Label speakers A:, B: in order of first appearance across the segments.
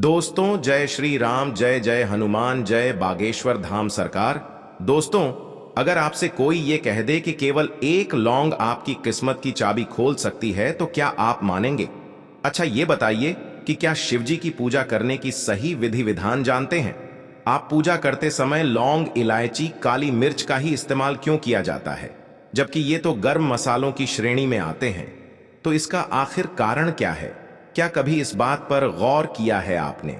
A: दोस्तों, जय श्री राम, जय जय हनुमान, जय बागेश्वर धाम सरकार। दोस्तों, अगर आपसे कोई ये कह दे कि केवल एक लौंग आपकी किस्मत की चाबी खोल सकती है तो क्या आप मानेंगे? अच्छा, ये बताइए कि क्या शिव जी की पूजा करने की सही विधि विधान जानते हैं? आप पूजा करते समय लौंग, इलायची, काली मिर्च का ही इस्तेमाल क्यों किया जाता है, जबकि ये तो गर्म मसालों की श्रेणी में आते हैं? तो इसका आखिर कारण क्या है? क्या कभी इस बात पर गौर किया है आपने?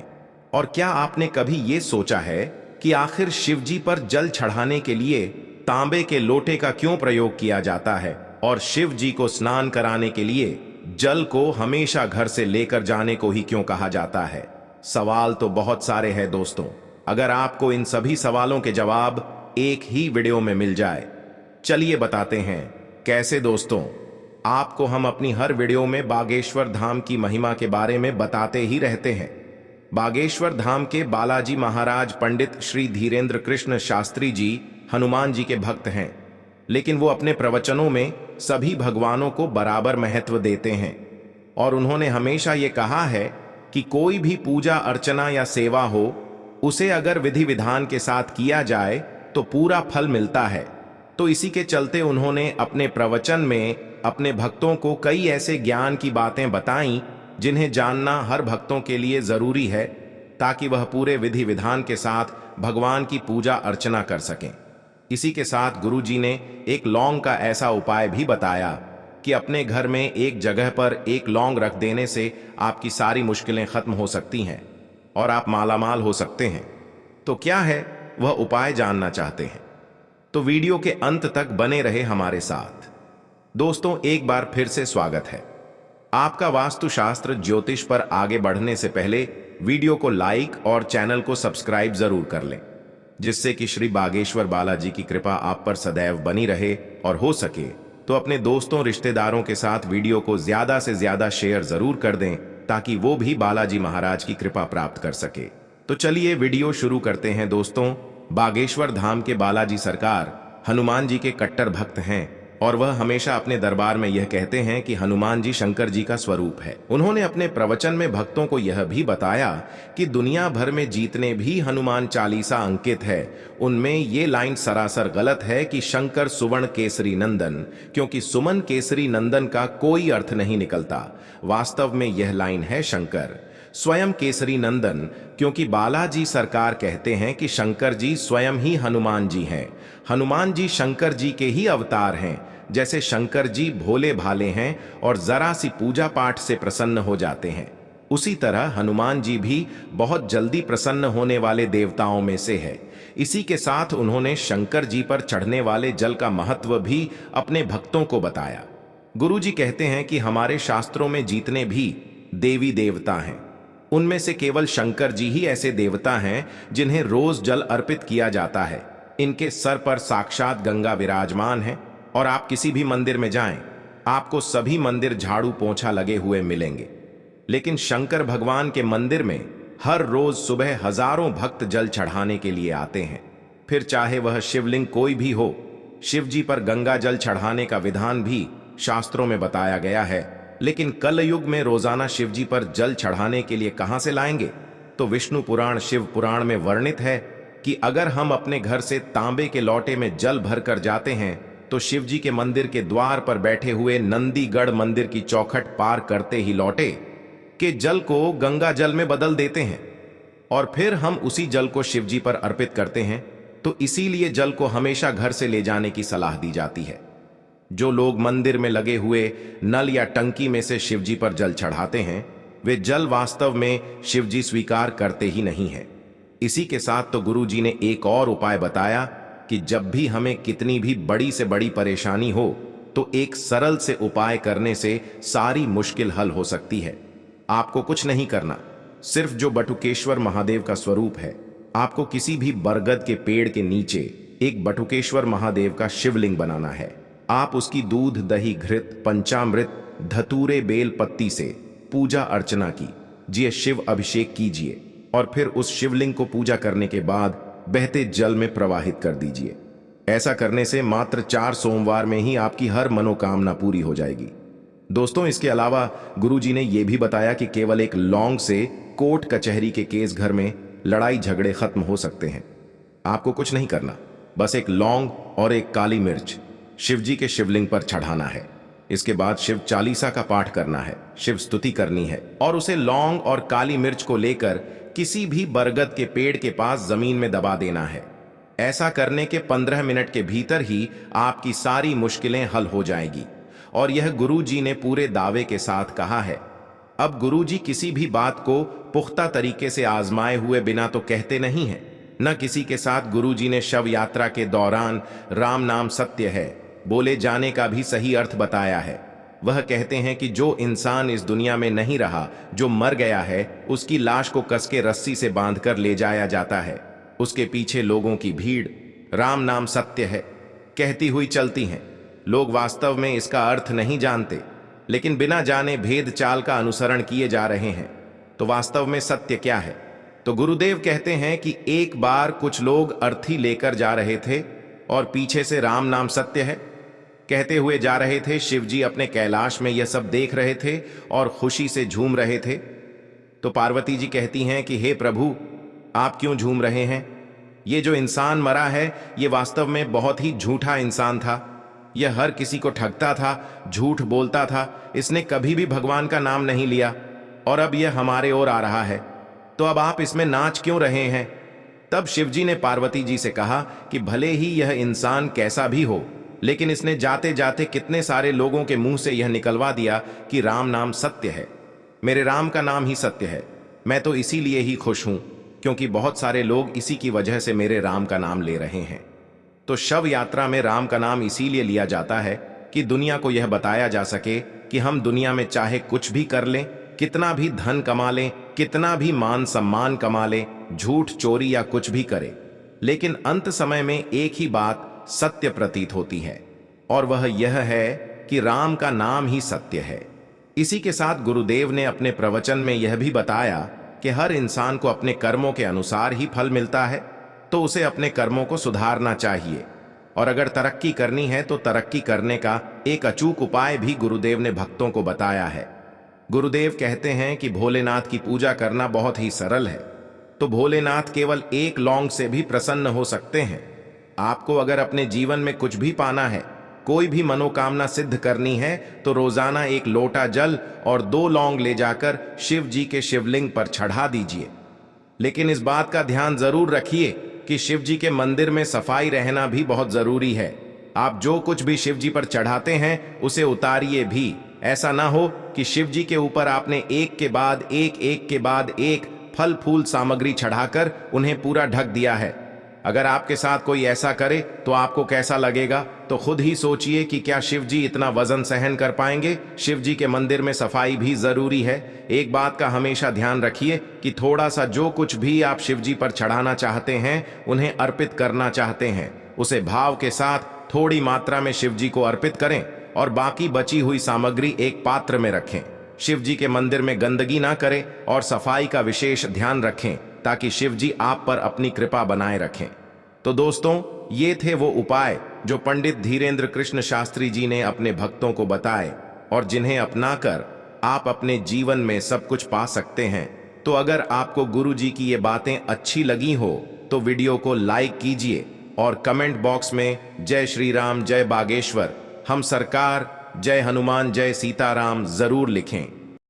A: और क्या आपने कभी ये सोचा है कि आखिर शिव जी पर जल चढ़ाने के लिए तांबे के लोटे का क्यों प्रयोग किया जाता है, और शिव जी को स्नान कराने के लिए जल को हमेशा घर से लेकर जाने को ही क्यों कहा जाता है? सवाल तो बहुत सारे हैं दोस्तों। अगर आपको इन सभी सवालों के जवाब एक ही वीडियो में मिल जाए, चलिए बताते हैं कैसे। दोस्तों, आपको हम अपनी हर वीडियो में बागेश्वर धाम की महिमा के बारे में बताते ही रहते हैं। बागेश्वर धाम के बालाजी महाराज पंडित श्री धीरेन्द्र कृष्ण शास्त्री जी हनुमान जी के भक्त हैं, लेकिन वो अपने प्रवचनों में सभी भगवानों को बराबर महत्व देते हैं। और उन्होंने हमेशा ये कहा है कि कोई भी पूजा अर्चना या सेवा हो, उसे अगर विधि विधान के साथ किया जाए तो पूरा फल मिलता है। तो इसी के चलते उन्होंने अपने प्रवचन में अपने भक्तों को कई ऐसे ज्ञान की बातें बताईं जिन्हें जानना हर भक्तों के लिए जरूरी है, ताकि वह पूरे विधि विधान के साथ भगवान की पूजा अर्चना कर सकें। इसी के साथ गुरु जी ने एक लौंग का ऐसा उपाय भी बताया कि अपने घर में एक जगह पर एक लौंग रख देने से आपकी सारी मुश्किलें खत्म हो सकती हैं और आप मालामाल हो सकते हैं। तो क्या है वह उपाय जानना चाहते हैं तो वीडियो के अंत तक बने रहे हमारे साथ। दोस्तों, एक बार फिर से स्वागत है आपका वास्तुशास्त्र ज्योतिष पर आगे बढ़ने से पहले वीडियो को लाइक और चैनल को सब्सक्राइब जरूर कर लें, जिससे कि श्री बागेश्वर बालाजी की कृपा आप पर सदैव बनी रहे। और हो सके तो अपने दोस्तों रिश्तेदारों के साथ वीडियो को ज्यादा से ज्यादा शेयर जरूर कर दें, ताकि वो भी बालाजी महाराज की कृपा प्राप्त कर सके। तो चलिए वीडियो शुरू करते हैं। दोस्तों, बागेश्वर धाम के बालाजी सरकार हनुमान जी के कट्टर भक्त हैं और वह हमेशा अपने दरबार में यह कहते हैं कि हनुमान जी शंकर जी का स्वरूप है। उन्होंने अपने प्रवचन में भक्तों को यह भी बताया कि दुनिया भर में जितने भी हनुमान चालीसा अंकित है, उनमें ये लाइन सरासर गलत है कि शंकर सुवर्ण केसरी नंदन, क्योंकि सुमन केसरी नंदन का कोई अर्थ नहीं निकलता। वास्तव में यह लाइन है शंकर स्वयं केसरी नंदन, क्योंकि बालाजी सरकार कहते हैं कि शंकर जी स्वयं ही हनुमान जी हैं। हनुमान जी शंकर जी के ही अवतार हैं। जैसे शंकर जी भोले भाले हैं और जरा सी पूजा पाठ से प्रसन्न हो जाते हैं, उसी तरह हनुमान जी भी बहुत जल्दी प्रसन्न होने वाले देवताओं में से है। इसी के साथ उन्होंने शंकर जी पर चढ़ने वाले जल का महत्व भी अपने भक्तों को बताया। गुरु जी कहते हैं कि हमारे शास्त्रों में जितने भी देवी देवता हैं, उनमें से केवल शंकर जी ही ऐसे देवता हैं जिन्हें रोज जल अर्पित किया जाता है। इनके सर पर साक्षात गंगा विराजमान है, और आप किसी भी मंदिर में जाएं, आपको सभी मंदिर झाड़ू पोंछा लगे हुए मिलेंगे। लेकिन शंकर भगवान के मंदिर में हर रोज सुबह हजारों भक्त जल चढ़ाने के लिए आते हैं। फिर चाहे वह शिवलिंग कोई भी हो, शिव जी पर गंगा जल चढ़ाने का विधान भी शास्त्रों में बताया गया है। लेकिन कल युग में रोजाना शिव जी पर जल चढ़ाने के लिए कहां से लाएंगे? तो विष्णु पुराण, शिव पुराण में वर्णित है कि अगर हम अपने घर से तांबे के लोटे में जल भरकर जाते हैं, तो शिव जी के मंदिर के द्वार पर बैठे हुए नंदीगढ़ मंदिर की चौखट पार करते ही लौटे के जल को गंगा जल में बदल देते हैं, और फिर हम उसी जल को शिव जी पर अर्पित करते हैं। तो इसीलिए जल को हमेशा घर से ले जाने की सलाह दी जाती है। जो लोग मंदिर में लगे हुए नल या टंकी में से शिव जी पर जल चढ़ाते हैं, वे जल वास्तव में शिव जी स्वीकार करते ही नहीं है। इसी के साथ तो गुरु जी ने एक और उपाय बताया कि जब भी हमें कितनी भी बड़ी से बड़ी परेशानी हो, तो एक सरल से उपाय करने से सारी मुश्किल हल हो सकती है। आपको कुछ नहीं करना, सिर्फ जो बटुकेश्वर महादेव का स्वरूप है, आपको किसी भी बरगद के पेड़ के नीचे एक बटुकेश्वर महादेव का शिवलिंग बनाना है। आप उसकी दूध, दही, घृत, पंचामृत, धतूरे, बेल पत्ती से पूजा अर्चना कीजिए, शिव अभिषेक कीजिए, और फिर उस शिवलिंग को पूजा करने के बाद बहते जल में प्रवाहित कर दीजिए। ऐसा करने से मात्र 4 सोमवार में ही आपकी हर मनोकामना पूरी हो जाएगी। दोस्तों, इसके अलावा गुरुजी ने यह भी बताया कि केवल एक लौंग से कोर्ट कचहरी के केस घर में लड़ाई झगड़े खत्म हो सकते हैं। आपको कुछ नहीं करना, बस एक लौंग और एक काली मिर्च शिवजी के शिवलिंग पर चढ़ाना है। इसके बाद शिव चालीसा का पाठ करना है, शिव स्तुति करनी है और उसे लौंग और काली मिर्च को लेकर किसी भी बरगद के पेड़ के पास जमीन में दबा देना है। ऐसा करने के 15 मिनट के भीतर ही आपकी सारी मुश्किलें हल हो जाएगी। और यह गुरुजी ने पूरे दावे के साथ कहा है। अब गुरुजी किसी भी बात को पुख्ता तरीके से आजमाए हुए बिना तो कहते नहीं हैं। न किसी के साथ गुरुजी ने शव यात्रा के दौरान राम नाम सत्य है बोले जाने का भी सही अर्थ बताया है। वह कहते हैं कि जो इंसान इस दुनिया में नहीं रहा, जो मर गया है, उसकी लाश को कस के रस्सी से बांधकर ले जाया जाता है। उसके पीछे लोगों की भीड़ राम नाम सत्य है कहती हुई चलती हैं। लोग वास्तव में इसका अर्थ नहीं जानते, लेकिन बिना जाने भेद चाल का अनुसरण किए जा रहे हैं। तो वास्तव में सत्य क्या है? तो गुरुदेव कहते हैं कि एक बार कुछ लोग अर्थी लेकर जा रहे थे और पीछे से राम नाम सत्य है कहते हुए जा रहे थे। शिवजी अपने कैलाश में यह सब देख रहे थे और खुशी से झूम रहे थे। तो पार्वती जी कहती हैं कि हे प्रभु, आप क्यों झूम रहे हैं? ये जो इंसान मरा है, ये वास्तव में बहुत ही झूठा इंसान था। यह हर किसी को ठगता था, झूठ बोलता था। इसने कभी भी भगवान का नाम नहीं लिया और अब यह हमारे ओर आ रहा है। तो अब आप इसमें नाच क्यों रहे हैं? तब शिवजी ने पार्वती जी से कहा कि भले ही यह इंसान कैसा भी हो, लेकिन इसने जाते जाते कितने सारे लोगों के मुंह से यह निकलवा दिया कि राम नाम सत्य है। मेरे राम का नाम ही सत्य है। मैं तो इसीलिए ही खुश हूं क्योंकि बहुत सारे लोग इसी की वजह से मेरे राम का नाम ले रहे हैं। तो शव यात्रा में राम का नाम इसीलिए लिया जाता है कि दुनिया को यह बताया जा सके कि हम दुनिया में चाहे कुछ भी कर लें, कितना भी धन कमा लें, कितना भी मान सम्मान कमा लें, झूठ चोरी या कुछ भी करें, लेकिन अंत समय में एक ही बात सत्य प्रतीत होती है और वह यह है कि राम का नाम ही सत्य है। इसी के साथ गुरुदेव ने अपने प्रवचन में यह भी बताया कि हर इंसान को अपने कर्मों के अनुसार ही फल मिलता है, तो उसे अपने कर्मों को सुधारना चाहिए। और अगर तरक्की करनी है तो तरक्की करने का एक अचूक उपाय भी गुरुदेव ने भक्तों को बताया है। गुरुदेव कहते हैं कि भोलेनाथ की पूजा करना बहुत ही सरल है। तो भोलेनाथ केवल एक लौंग से भी प्रसन्न हो सकते हैं। आपको अगर अपने जीवन में कुछ भी पाना है, कोई भी मनोकामना सिद्ध करनी है, तो रोजाना एक लोटा जल और 2 लौंग ले जाकर शिव जी के शिवलिंग पर चढ़ा दीजिए। लेकिन इस बात का ध्यान जरूर रखिए कि शिव जी के मंदिर में सफाई रहना भी बहुत जरूरी है। आप जो कुछ भी शिव जी पर चढ़ाते हैं उसे उतारिए भी। ऐसा ना हो कि शिव जी के ऊपर आपने एक के बाद एक फल फूल सामग्री चढ़ाकर उन्हें पूरा ढक दिया है। अगर आपके साथ कोई ऐसा करे तो आपको कैसा लगेगा? तो खुद ही सोचिए कि क्या शिव जी इतना वजन सहन कर पाएंगे? शिव जी के मंदिर में सफाई भी जरूरी है। एक बात का हमेशा ध्यान रखिए कि थोड़ा सा जो कुछ भी आप शिव जी पर चढ़ाना चाहते हैं, उन्हें अर्पित करना चाहते हैं, उसे भाव के साथ थोड़ी मात्रा में शिव जी को अर्पित करें और बाकी बची हुई सामग्री एक पात्र में रखें। शिव जी के मंदिर में गंदगी ना करें और सफाई का विशेष ध्यान रखें ताकि शिव जी आप पर अपनी कृपा बनाए रखें। तो दोस्तों, ये थे वो उपाय जो पंडित धीरेन्द्र कृष्ण शास्त्री जी ने अपने भक्तों को बताए और जिन्हें अपनाकर आप अपने जीवन में सब कुछ पा सकते हैं। तो अगर आपको गुरु जी की ये बातें अच्छी लगी हो तो वीडियो को लाइक कीजिए और कमेंट बॉक्स में जय श्री राम, जय बागेश्वर, हम सरकार, जय हनुमान, जय सीताराम जरूर लिखें।